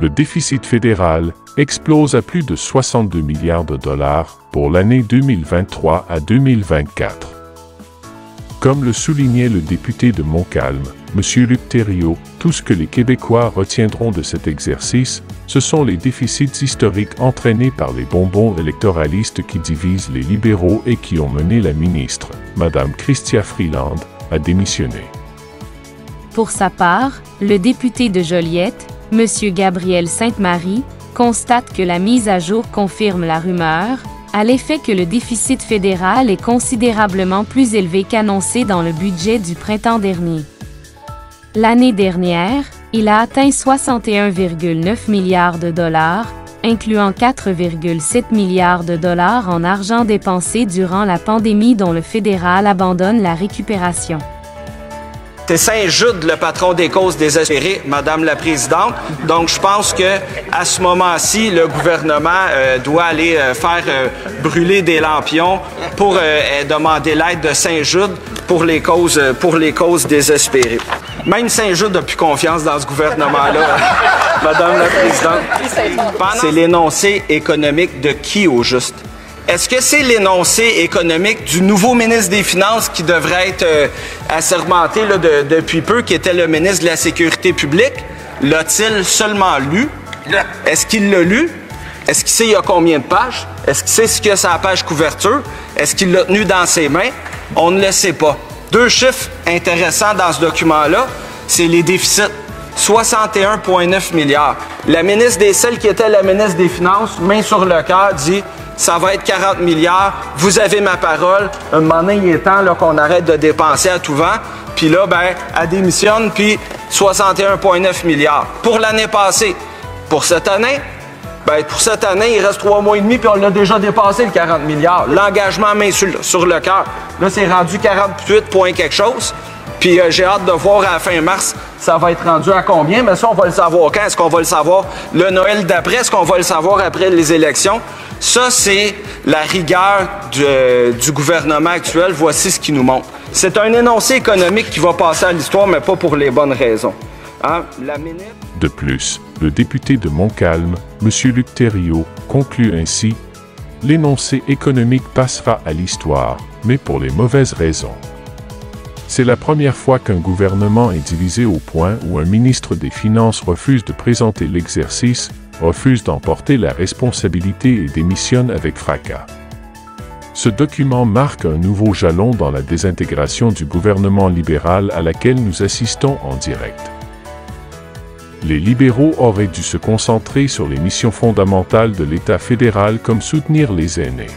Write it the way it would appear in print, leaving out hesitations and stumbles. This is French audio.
le déficit fédéral explose à plus de 62 milliards de dollars pour l'année 2023 à 2024. Comme le soulignait le député de Montcalm, M. Luc Thériault, tout ce que les Québécois retiendront de cet exercice, ce sont les déficits historiques entraînés par les bonbons électoralistes qui divisent les libéraux et qui ont mené la ministre, Mme Chrystia Freeland, à démissionner. Pour sa part, le député de Joliette, M. Gabriel Sainte-Marie, constate que la mise à jour confirme la rumeur, à l'effet que le déficit fédéral est considérablement plus élevé qu'annoncé dans le budget du printemps dernier. L'année dernière, il a atteint 61,9 milliards de dollars, incluant 4,7 milliards de dollars en argent dépensé durant la pandémie dont le fédéral abandonne la récupération. C'est Saint-Jude, le patron des causes désespérées, Madame la Présidente. Donc, je pense que à ce moment-ci, le gouvernement doit aller faire brûler des lampions pour demander l'aide de Saint-Jude pour les causes désespérées. Même Saint-Jude n'a plus confiance dans ce gouvernement-là, Madame la Présidente. C'est l'énoncé économique de qui, au juste? Est-ce que c'est l'énoncé économique du nouveau ministre des Finances qui devrait être assermenté là, depuis peu, qui était le ministre de la Sécurité publique? L'a-t-il seulement lu? Est-ce qu'il l'a lu? Est-ce qu'il sait il y a combien de pages? Est-ce qu'il sait ce qu'il y a sur la page couverture? Est-ce qu'il l'a tenu dans ses mains? On ne le sait pas. Deux chiffres intéressants dans ce document-là, c'est les déficits. 61,9 milliards. La ministre celle qui était la ministre des Finances, main sur le cœur, dit ça va être 40 milliards, vous avez ma parole. Un moment donné, il est temps qu'on arrête de dépenser à tout vent. Puis là, ben, elle démissionne, puis 61,9 milliards. Pour l'année passée. Pour cette année, il reste 3 mois et demi, puis on l'a déjà dépassé, le 40 milliards. L'engagement main sur le cœur. Là, c'est rendu 48 points quelque chose. Puis j'ai hâte de voir à la fin mars, ça va être rendu à combien. Mais ça, on va le savoir quand? Est-ce qu'on va le savoir le Noël d'après? Est-ce qu'on va le savoir après les élections? Ça, c'est la rigueur du gouvernement actuel. Voici ce qu'il nous montre. C'est un énoncé économique qui va passer à l'histoire, mais pas pour les bonnes raisons. Hein? De plus, le député de Montcalm, M. Luc Thériault, conclut ainsi « L'énoncé économique passera à l'histoire, mais pour les mauvaises raisons. » C'est la première fois qu'un gouvernement est divisé au point où un ministre des Finances refuse de présenter l'exercice, refuse d'emporter la responsabilité et démissionne avec fracas. Ce document marque un nouveau jalon dans la désintégration du gouvernement libéral à laquelle nous assistons en direct. Les libéraux auraient dû se concentrer sur les missions fondamentales de l'État fédéral comme soutenir les aînés.